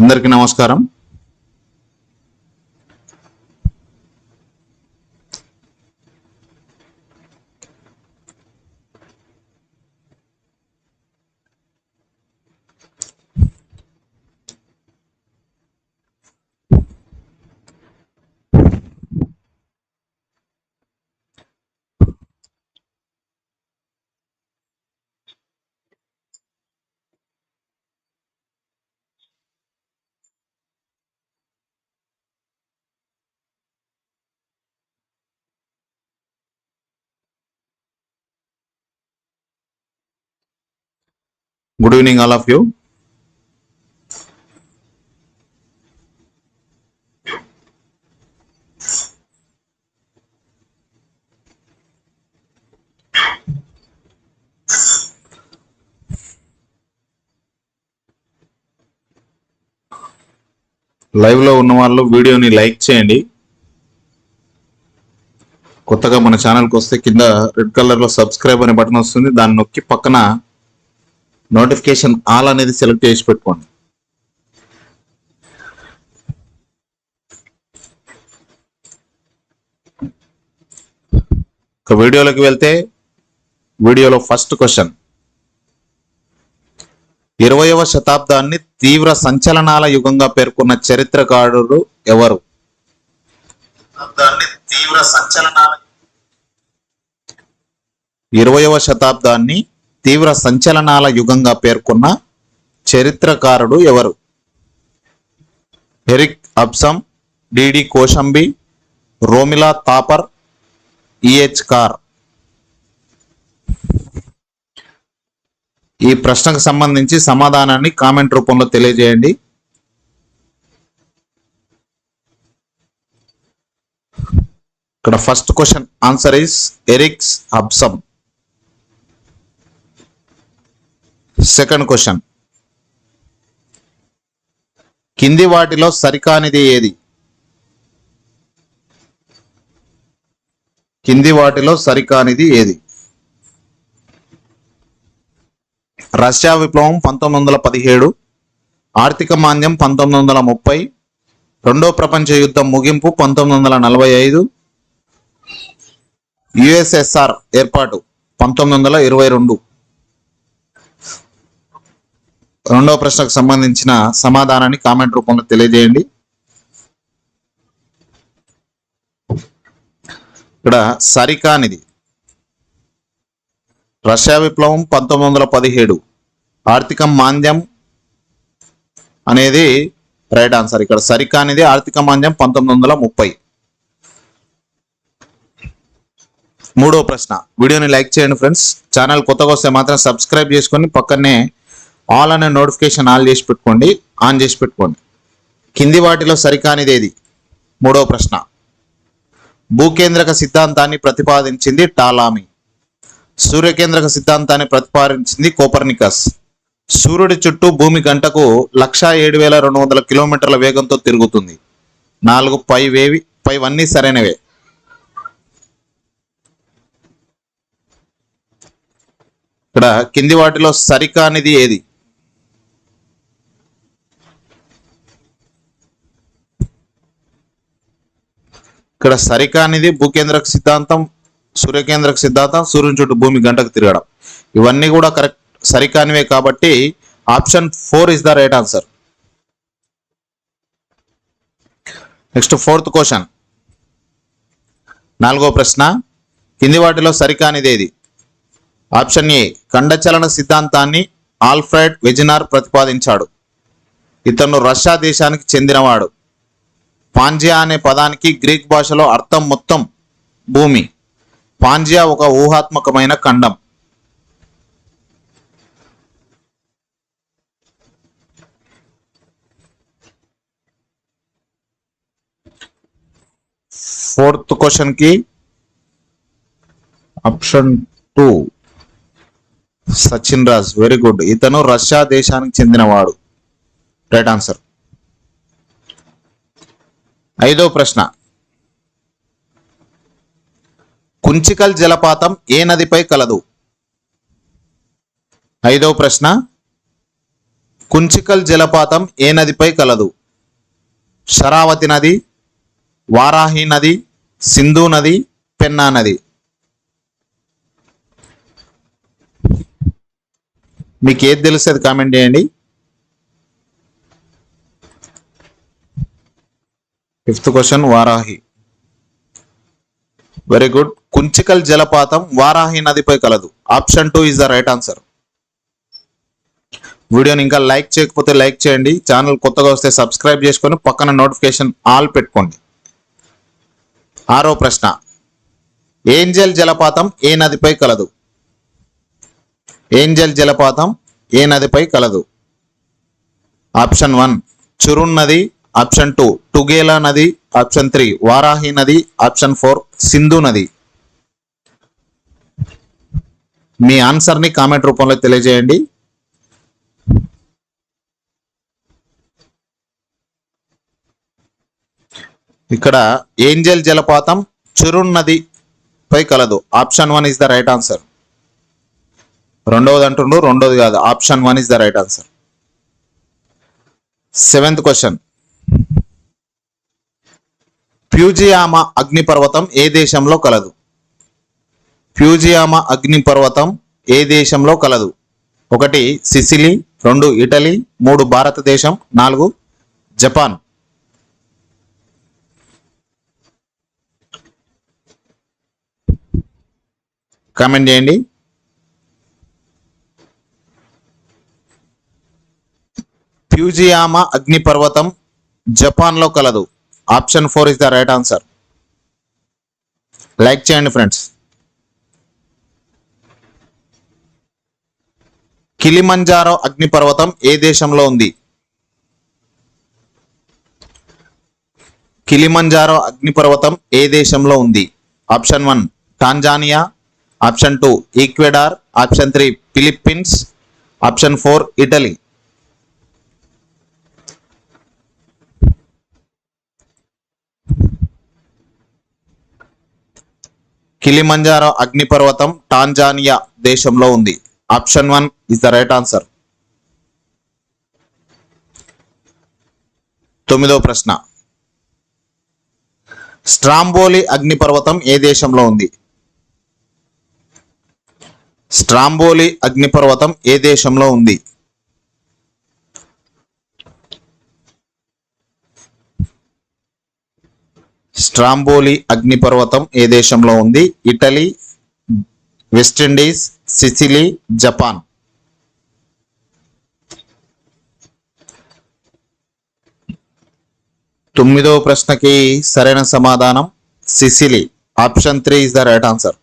అందరికీ నమస్కారం. Good evening, all of you. Live లో ఉన్న వాళ్ళు వీడియోని లైక్ చేయండి. కొత్తగా మన ఛానల్కి వస్తే కింద రెడ్ కలర్ లో సబ్స్క్రైబ్ అనే బటన్ వస్తుంది, దాన్ని నొక్కి పక్కన నోటిఫికేషన్ ఆల్ అనేది సెలెక్ట్ చేసి పెట్టుకోండి. వీడియోలోకి వెళ్తే వీడియోలో ఫస్ట్ క్వశ్చన్, 20వ శతాబ్దాన్ని తీవ్ర సంచలనాల యుగంగా పేర్కొన్న చరిత్రకారుడు ఎవరు? 20వ శతాబ్దాన్ని తీవ్ర సంచలనాల యుగంగా పేర్కొన్న చరిత్రకారుడు ఎవరు? Eric Hobsbawm, DD Kosambi, Romila Thapar, EH Carr. ఈ ప్రశ్నకు సంబంధించి సమాధానాన్ని కామెంట్ రూపంలో తెలియజేయండి. ఇక్కడ first question answer is Eric's Hobsbawm. Second question, కింది వాటిలో సరికానిది ఏది? కింది వాటిలో సరికానిది ఏది? రష్యా విప్లవం 1917, ఆర్థిక మాంద్యం 1930, రెండో ప్రపంచ యుద్ధం ముగింపు 1945, యుఎస్ఎస్ఆర్ ఏర్పాటు 1922. రెండో ప్రశ్నకు సంబంధించిన సమాధానాన్ని కామెంట్ రూపంలో తెలియజేయండి. ఇక్కడ సరికానిది రష్యా విప్లవం 1917, ఆర్థిక మాంద్యం అనేది రైట్ ఆన్సర్. ఇక్కడ సరికానిది ఆర్థిక మాంద్యం 1930. మూడో ప్రశ్న, వీడియోని లైక్ చేయండి ఫ్రెండ్స్. ఛానల్ కొత్తగా వస్తే మాత్రం సబ్స్క్రైబ్ చేసుకొని పక్కనే ఆల్ అనే నోటిఫికేషన్ ఆన్ చేసి పెట్టుకోండి. కింది వాటిలో సరికానిది ఏది? మూడో ప్రశ్న, భూకేంద్రక సిద్ధాంతాన్ని ప్రతిపాదించింది టాలామీ, సూర్యకేంద్రక సిద్ధాంతాన్ని ప్రతిపాదించింది కోపర్నికస్. సూర్యుడి చుట్టూ భూమి గంటకు 107,200 కిలోమీటర్ల వేగంతో తిరుగుతుంది. 4 పైవన్నీ సరైనవే. ఇక్కడ కింది వాటిలో సరికానిది ఏది? ఇక్కడ సరికానిది భూకేంద్రక సిద్ధాంతం, సూర్యకేంద్రక సిద్ధాంతం, సూర్యుని చుట్టూ భూమి గంటకు తిరగడం. ఇవన్నీ కూడా కరెక్ట్ సరికానివే కాబట్టి option 4 is the right answer. Next fourth question, నాలుగో ప్రశ్న, కింది వాటిలో సరికానిది ఏది? ఆప్షన్ ఏ, ఖండచలన సిద్ధాంతాన్ని ఆల్ఫ్రెడ్ వెజినార్ ప్రతిపాదించాడు. ఇతను రష్యా దేశానికి చెందినవాడు. పాంజియా అనే పదానికి గ్రీక్ భాషలో అర్థం మొత్తం భూమి. పాంజియా ఒక ఊహాత్మకమైన ఖండం. ఫోర్త్ క్వశ్చన్ కి option 2 Sachin Raj, very good. ఇతను రష్యా దేశానికి చెందినవాడు, రైట్ ఆన్సర్. ఐదో ప్రశ్న, కుంచికల్ జలపాతం ఏ నదిపై కలదు? ఐదో ప్రశ్న, కుంచికల్ జలపాతం ఏ నదిపై కలదు? శరావతి నది, వారాహి నది, సింధు నది, పెన్నా నది. మీకు ఏది తెలుస్తుంది కామెంట్ చేయండి. Fifth question Varahi. Very good. Kunchikal జలపాతం వారాహి నదిపై కలదు. Option 2 is the right answer. వీడియోని ఇంకా లైక్ చేయకపోతే లైక్ చేయండి. ఛానల్ కొత్తగా వస్తే సబ్స్క్రైబ్ చేసుకొని పక్కన నోటిఫికేషన్ ఆల్ పెట్టుకోండి. 6వ ప్రశ్న. ఏంజల్ జలపాతం ఏ నదిపై కలదు? ఏంజల్ జలపాతం ఏ నదిపై కలదు? ఆప్షన్ 1 చురున్ నది, ఆప్షన్ 2 టుగేలా నది, ఆప్షన్ 3 వారాహి నది, ఆప్షన్ 4 సింధు నది. మీ ఆన్సర్ని కామెంట్ రూపంలో తెలియజేయండి. ఇక్కడ ఏంజల్ జలపాతం చురున్ నది పై కలదు. Option 1 is the right answer. రెండవది అంటుండ్రు, రెండోది కాదు. Option 1 is the right answer. 7th question. Fujiyama అగ్నిపర్వతం ఏ దేశంలో కలదు? ఫ్యూజియామా అగ్నిపర్వతం ఏ దేశంలో కలదు? 1 సిసిలి, 2 ఇటలీ, 3 భారతదేశం, 4 జపాన్. కామెంట్ చేయండి. ఫ్యూజియామా అగ్నిపర్వతం జపాన్లో కలదు. Option 4 is the right answer. Like చేయండి ఫ్రెండ్స్. కిలిమంజారో అగ్నిపర్వతం ఏ దేశంలో ఉంది? కిలిమంజారో అగ్నిపర్వతం ఏ దేశంలో ఉంది? Option 1 Tanzania, option 2 Ecuador, option 3 Philippines, option 4 Italy. Kilimanjaro అగ్నిపర్వతం టాంజానియా దేశంలో ఉంది. Option 1 is the right answer. 9వ ప్రశ్న. స్ట్రాంబోలి అగ్నిపర్వతం ఏ దేశంలో ఉంది? స్ట్రాంబోలి అగ్నిపర్వతం ఏ దేశంలో ఉంది? స్ట్రాంబోలి అగ్నిపర్వతం ఏ దేశంలో ఉంది? Italy, West Indies, Sicily, Japan. తొమ్మిదవ ప్రశ్నకి సరైన సమాధానం Sicily. Option 3 is the right answer.